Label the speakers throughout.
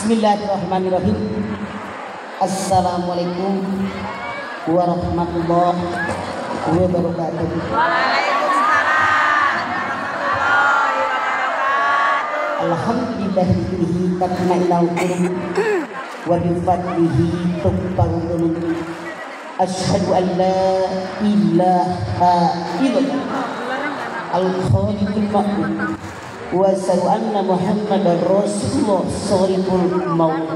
Speaker 1: Bismillahirrahmanirrahim. Assalamualaikum warahmatullahi wabarakatuh.
Speaker 2: Waalaikumsalam warahmatullahi wabarakatuh.
Speaker 1: Alhamdulillahi tatma'innul qulub wa bi fadlihi tuqbalul qulub. Asyhadu an la ilaha illallah al-khaliqul ma'bud wa asyhadu anna Muhammadar Rasulullah shariqul maut.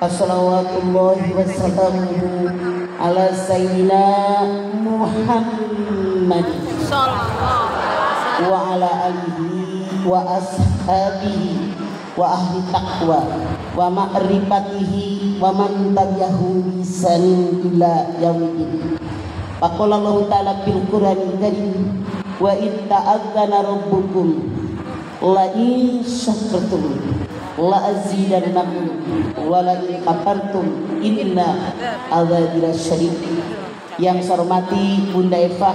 Speaker 1: Assalawatullahi wassalamuhu ala sayyidina Muhammad wa ala alihi wa ashabihi wa ahli taqwa wa ma'rifatihi wa man tabi'ahu bisanin ila yaumiddin. Faqala Allah ta'ala fil Qur'anil Karim wa in ta'adzana rabbukum la in syakartum la azidannakum wa la in kafartum inna adzabi lasyadid. Yang saya hormati Bunda Eva,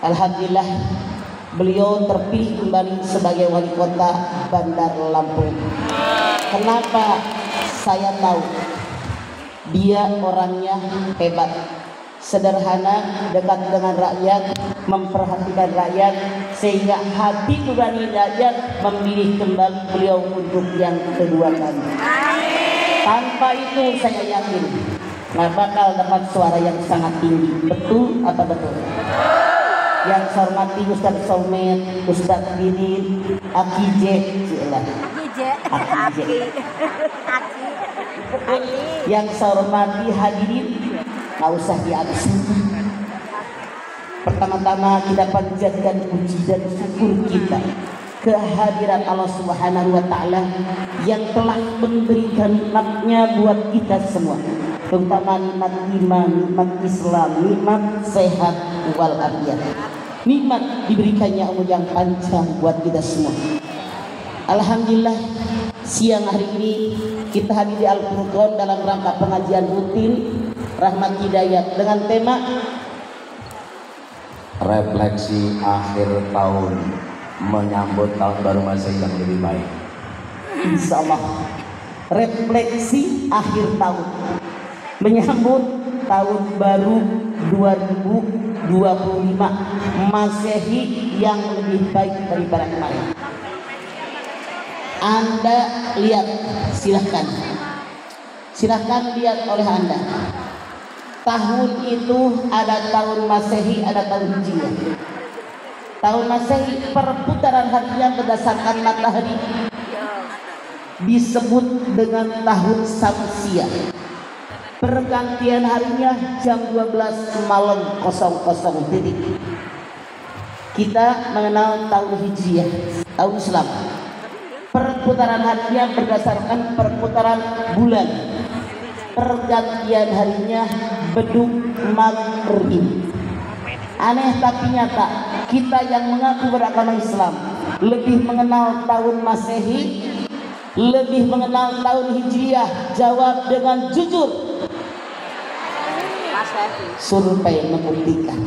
Speaker 1: alhamdulillah beliau terpilih kembali sebagai wali kota Bandar Lampung. Kenapa saya tahu? Dia orangnya hebat, sederhana, dekat dengan rakyat, memperhatikan rakyat, sehingga hati nurani rakyat memilih kembali beliau untuk yang kedua kali. Tanpa itu saya yakin nggak bakal dapat suara yang sangat tinggi. Betul apa betul? Yang saya hormati Ustaz Somet, Ustaz Bidin, Aki J, yang saya hormati hadirin, nggak usah diabsen. Pertama-tama kita panjatkan puji dan syukur kita kehadiran Allah Subhanahu wa Ta'ala yang telah memberikan nikmatnya buat kita semua, terutama nikmat iman, nikmat Islam, nikmat sehat wal afiat, nikmat diberikannya umur yang panjang buat kita semua. Alhamdulillah, siang hari ini kita hadir di Al-Furqan dalam rangka pengajian rutin Rahmat Hidayat dengan tema
Speaker 3: refleksi akhir tahun menyambut tahun baru Masehi yang lebih baik.
Speaker 1: Insya Allah, refleksi akhir tahun menyambut tahun baru 2025 Masehi yang lebih baik daripada kemarin. Anda lihat, silahkan lihat oleh Anda. Tahun itu ada tahun Masehi, ada tahun Hijriah. Tahun Masehi perputaran harinya berdasarkan matahari disebut dengan tahun Syamsiah. Pergantian harinya jam 12 malam 00 titik. Kita mengenal tahun Hijriah, tahun Islam. Perputaran harinya berdasarkan perputaran bulan. Pergantian harinya beduk maghrib. Aneh tapi nyata, kita yang mengaku beragama Islam lebih mengenal tahun Masehi, lebih mengenal tahun Hijriah. Jawab dengan jujur. Survei membuktikan.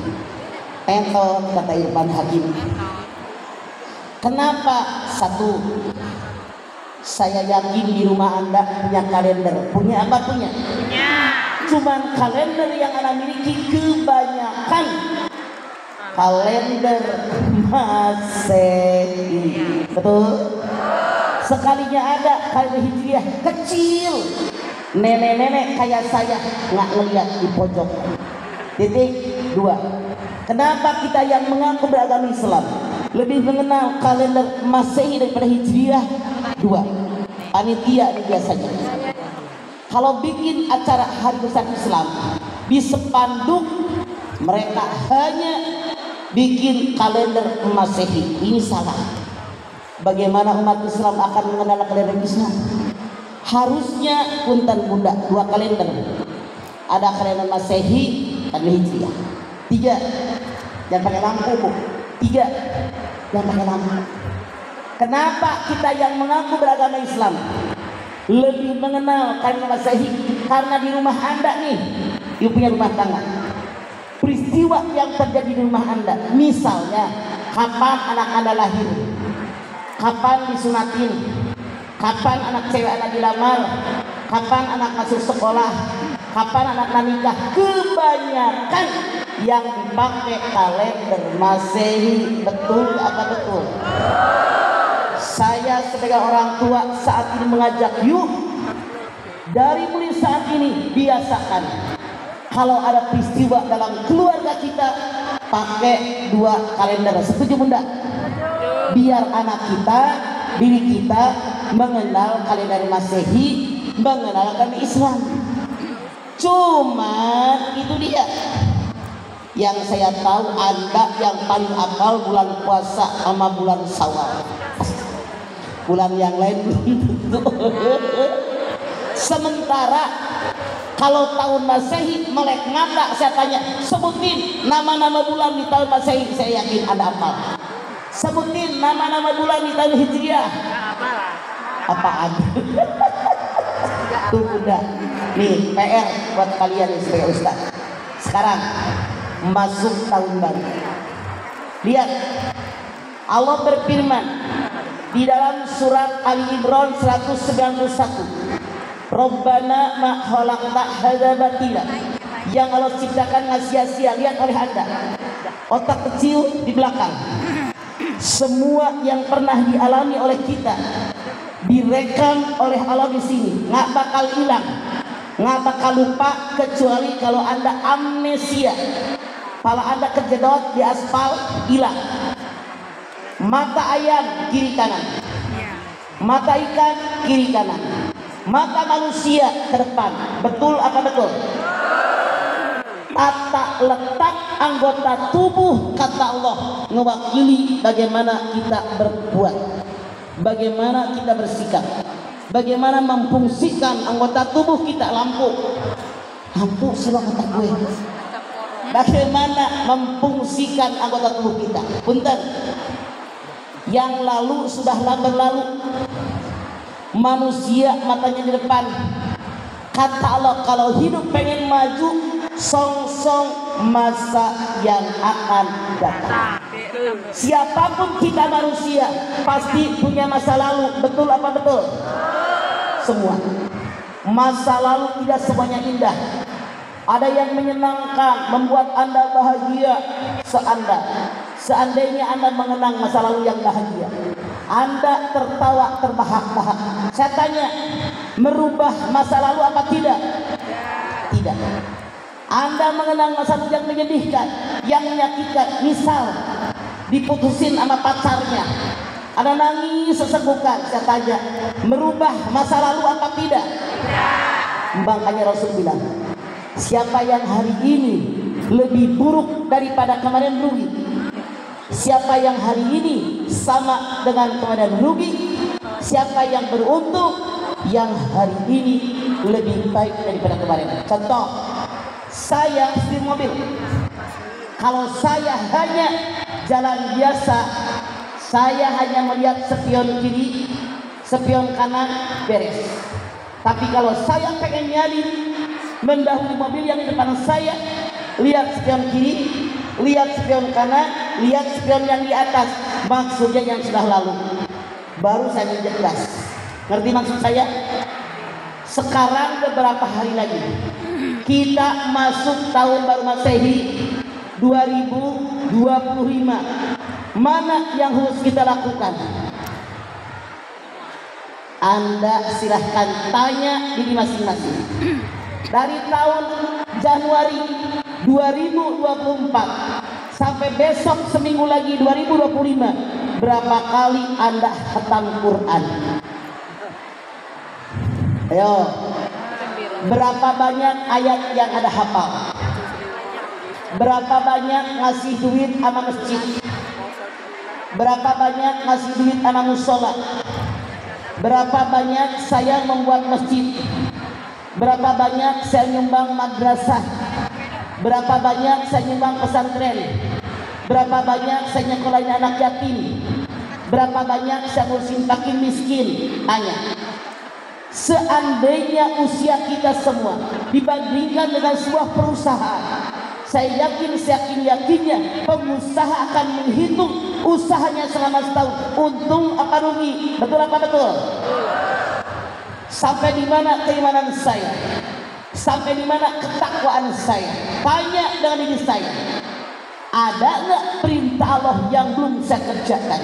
Speaker 1: Entot, kata Irfan Hakim. Kenapa? Satu, saya yakin di rumah Anda punya kalender. Punya apa? Punya. Cuman kalender yang Anda miliki kebanyakan kalender Masehi. Betul? Sekalinya ada kalender Hijriah kecil, nenek-nenek kayak saya nggak ngeliat di pojok. Titik dua. Kenapa kita yang mengaku beragama Islam lebih mengenal kalender Masehi daripada Hijriah? Dua, panitia ini biasanya kalau bikin acara hari besar Islam di spanduk, mereka hanya bikin kalender Masehi. Ini salah. Bagaimana umat Islam akan mengenal kalender Islam? Harusnya punten bunda, dua kalender. Ada kalender Masehi dan Hijriah. Tiga, jangan pakai lampu bu. Tiga, jangan pakai lampu. Kenapa kita yang mengaku beragama Islam lebih mengenal kalender Masehi? Karena di rumah Anda nih, you punya rumah tangga, peristiwa yang terjadi di rumah Anda, misalnya kapan anak Anda lahir, kapan disunatin, Kapan anak cewek anak dilamar? Kapan anak masuk sekolah? Kapan anak nikah? Kebanyakan yang dipakai kalender Masehi. Betul apa betul? Saya sebagai orang tua saat ini mengajak, yuk dari mulai saat ini biasakan kalau ada peristiwa dalam keluarga kita pakai 2 kalender. Setuju bunda? Biar anak kita, diri kita mengenal kalender Masehi, mengenal agama Islam. Cuman itu dia yang saya tahu, Anda yang paling apal bulan puasa sama bulan Syawal. Bulan yang lain belum tentu. Sementara kalau tahun Masehi melek mata, saya tanya, sebutin nama-nama bulan di tahun Masehi, saya yakin Anda hafal. Sebutin nama-nama bulan di tahun Hijriah. Apaan? Tuh udah. Nih PR buat kalian nih sebagai ustaz. Sekarang masuk tahun baru. Lihat, Allah berfirman di dalam surat Ali Imran 191, Rabbana ma khalaqta hadza batila. Yang Allah ciptakan nggak sia-sia. Lihat oleh Anda, otak kecil di belakang, semua yang pernah dialami oleh kita direkam oleh Allah di sini, nggak bakal hilang, nggak bakal lupa, kecuali kalau Anda amnesia. Kalau Anda kejedot di aspal, hilang. Mata ayam kiri kanan, mata ikan kiri kanan, mata manusia ke depan. Betul apa betul? Tata letak anggota tubuh kata Allah mewakili bagaimana kita berbuat, bagaimana kita bersikap, bagaimana memfungsikan anggota tubuh kita. Lampu silang otak gue. Bagaimana memfungsikan anggota tubuh kita. Punten, yang lalu sudahlah berlalu. Manusia matanya di depan. Kata Allah, kalau hidup pengen maju, song-song masa yang akan datang. Siapapun kita manusia pasti punya masa lalu. Betul apa betul? Semua masa lalu tidak semuanya indah. Ada yang menyenangkan, membuat Anda bahagia. Seandainya Anda mengenang masa lalu yang bahagia, Anda tertawa terbahak-bahak. Saya tanya, merubah masa lalu apa tidak? Tidak. Anda mengenang masa lalu yang menyedihkan, yang menyakitkan. Misal diputusin sama pacarnya, Anda nangis sesegukan. Saya tanya, merubah masa lalu apa tidak? Makanya Rasul bilang, siapa yang hari ini lebih buruk daripada kemarin rugi. Siapa yang hari ini sama dengan kemarin rugi. Siapa yang beruntung yang hari ini lebih baik daripada kemarin. Contoh, saya setir mobil. Kalau saya hanya jalan biasa, saya hanya melihat spion kiri, spion kanan, beres. Tapi kalau saya pengen nyalip, mendahului mobil yang di depan saya, lihat spion kiri, lihat spion kanan, lihat spion yang di atas, maksudnya yang sudah lalu. Baru saya jelas. Ngerti maksud saya? Sekarang beberapa hari lagi kita masuk tahun baru Masehi 2025. Mana yang harus kita lakukan? Anda silahkan tanya diri masing-masing. Dari tahun Januari 2024 sampai besok seminggu lagi 2025, berapa kali Anda khatam Quran? Ayo, berapa banyak ayat yang Anda hafal? Berapa banyak ngasih duit sama masjid? Berapa banyak ngasih duit sama musola? Berapa banyak saya membuat masjid? Berapa banyak saya nyumbang madrasah? Berapa banyak saya nyumbang pesantren? Berapa banyak saya nyekolahin anak yatim? Berapa banyak saya ngurusin fakir miskin? Tanya. Seandainya usia kita semua dibandingkan dengan sebuah perusahaan, saya yakin seyakin-yakinnya pengusaha akan menghitung usahanya selama setahun, untung apa rugi. Betul apa betul? Sampai di mana keimanan saya? Sampai di mana ketakwaan saya? Tanya dengan diri saya. Ada nggak perintah Allah yang belum saya kerjakan?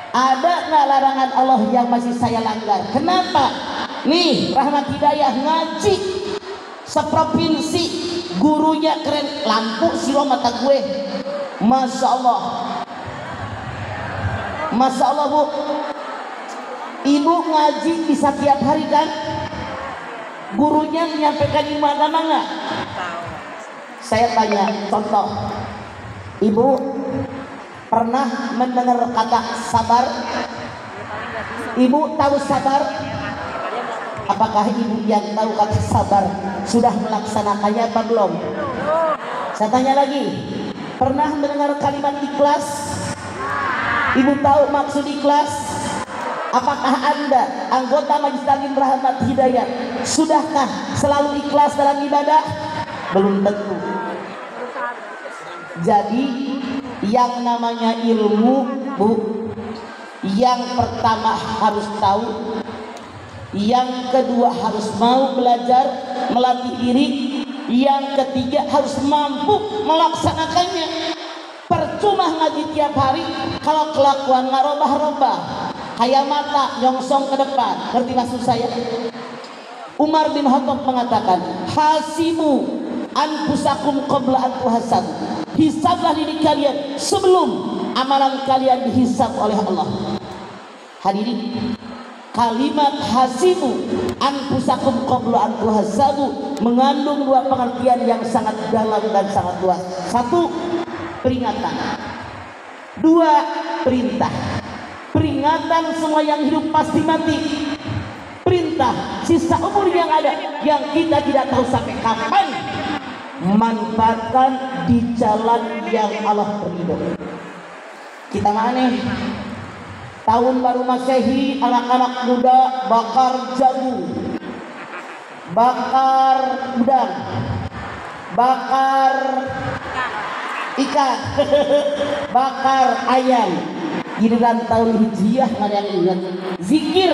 Speaker 1: Ada nggak larangan Allah yang masih saya langgar? Kenapa? Nih, Rahmat Hidayah ngaji seprovinsi, gurunya keren, lampu silo mata gue. Masya Allah. Masya Allah, Bu. Ibu ngaji bisa tiap hari kan? Gurunya menyampaikan di mana-mana. Saya tanya, contoh, Ibu pernah mendengar kata sabar? Ibu tahu sabar? Apakah ibu yang tahu kata sabar sudah melaksanakannya apa belum? Saya tanya lagi, pernah mendengar kalimat ikhlas? Ibu tahu maksud ikhlas? Apakah Anda anggota Majelis Taklim Rahmat Hidayah sudahkah selalu ikhlas dalam ibadah? Belum tentu. Jadi yang namanya ilmu, Bu, yang pertama harus tahu, yang kedua harus mau belajar, melatih diri, yang ketiga harus mampu melaksanakannya. Percuma ngaji tiap hari kalau kelakuan nggak robah-robah, kayak mata nyongsong ke depan. Ngerti maksud saya? Umar bin Khattab mengatakan, hasimu anfusakum qabla an tuhasabu. Hisablah diri kalian sebelum amalan kalian dihisab oleh Allah. Hadirin, kalimat hasibu anfusakum qabla an tuhasabu mengandung dua pengertian yang sangat dalam dan sangat luas. Satu, peringatan. Dua, perintah. Peringatan semua yang hidup pasti mati. Perintah sisa umur yang ada yang kita tidak tahu sampai kapan. Manfaatkan di jalan yang Allah ridho. Kita mana? Tahun baru Masehi, anak-anak muda bakar jagung, bakar udang, bakar ikan, bakar ayam. Giliran tahun Hijriah mana yang ingat? Zikir,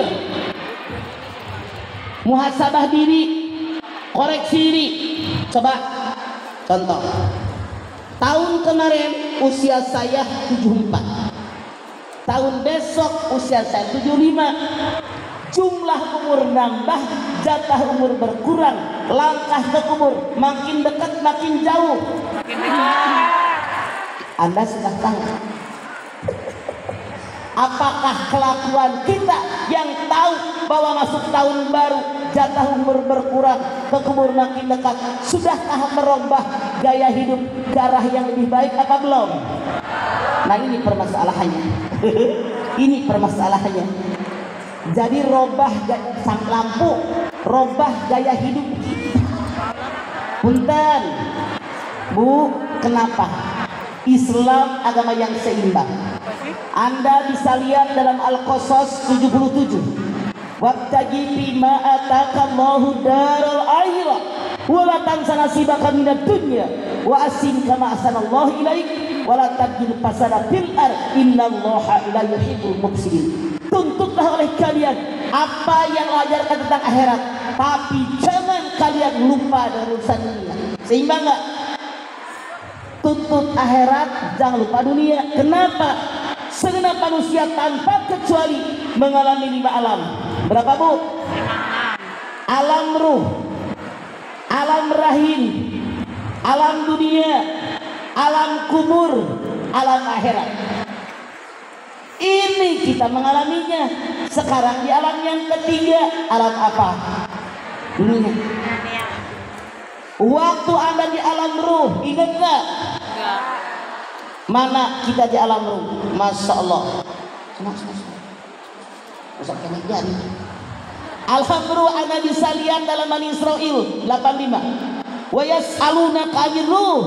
Speaker 1: muhasabah diri, koreksi diri. Coba contoh, tahun kemarin usia saya 74, tahun besok usia saya 75. Jumlah umur nambah, jatah umur berkurang, langkah ke kubur makin dekat makin jauh. Anda sudah tahu apakah kelakuan kita yang tahu bahwa masuk tahun baru, jatah umur berkurang, ke kubur makin dekat, sudahkah merubah gaya hidup ke arah yang lebih baik apa belum? Nah, ini permasalahannya. Ini permasalahannya. Jadi robah sang lampu, robah gaya hidup kita. Punten, Bu, kenapa? Islam agama yang seimbang. Anda bisa lihat dalam Al-Qasas 77. Wabtagi bima atakallahu daral akhirah wa la tansa nasibaka minad dunya wa asin kama ahsanallahu ilaik wa la tabghil fasada fil ard innallaha la yuhibbul mufsidin. Tuntutlah oleh kalian apa yang ajarkan tentang akhirat, tapi jangan kalian lupa dari urusan dunia. Seimbang enggak? Tuntut akhirat, jangan lupa dunia. Kenapa? Segenap manusia tanpa kecuali mengalami 5 alam. Berapa, Bu? Alam ruh, alam rahim, alam dunia, alam kubur, alam akhirat. Ini kita mengalaminya. Sekarang di alam yang ketiga, alam apa? Dunia. Waktu Anda di alam ruh, ingat gak? Mana kita di alam ruh? Masya Allah. Alhamdulillah, Anda bisa lihat dalam Bani Israel 85. Wa yas'alunaka 'anil ruh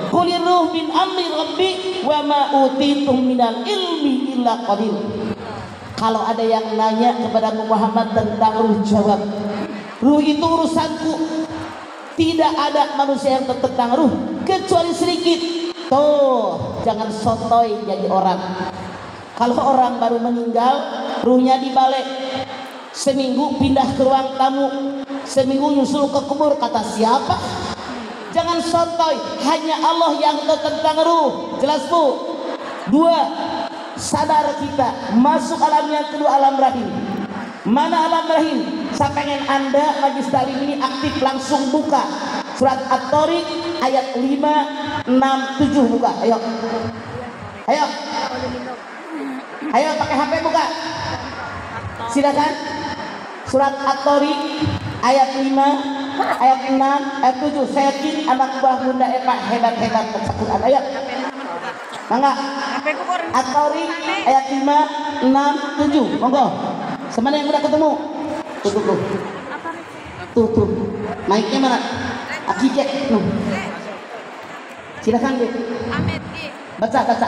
Speaker 1: qulir ruh min amri rabbi wa ma utitum minal ilmi illa qalil. Kalau ada yang nanya kepada Muhammad tentang ruh, jawab, ruh itu urusanku. Tidak ada manusia yang tentang ruh kecuali sedikit. Tuh, jangan sotoy jadi orang. Kalau orang baru meninggal, ruhnya dibalik. seminggu pindah ke ruang tamu, seminggu nyusul ke kubur. Kata siapa? Jangan sotoy, hanya Allah yang tahu tentang ruh. Jelas Bu? 2, sadar kita masuk alam yang kedua, alam rahim. Mana alam rahim? Saya pengen Anda majlis taklim ini aktif, langsung buka surat At-Tariq ayat 5, 6, 7 buka. Ayo. Ayo. Ayo pakai HP buka. Silakan. Surat At-Tariq ayat 5, ayat 6, ayat 7. Saya yakin anak buah Bunda Eva hebat-hebat baca Quran. Ayo. Mangga. At-Tariq ayat 5, 6, 7. Monggo. Semana yang udah ketemu? Tuh. Mic-nya mana? Aki cek. Silakan, Bu. Baca.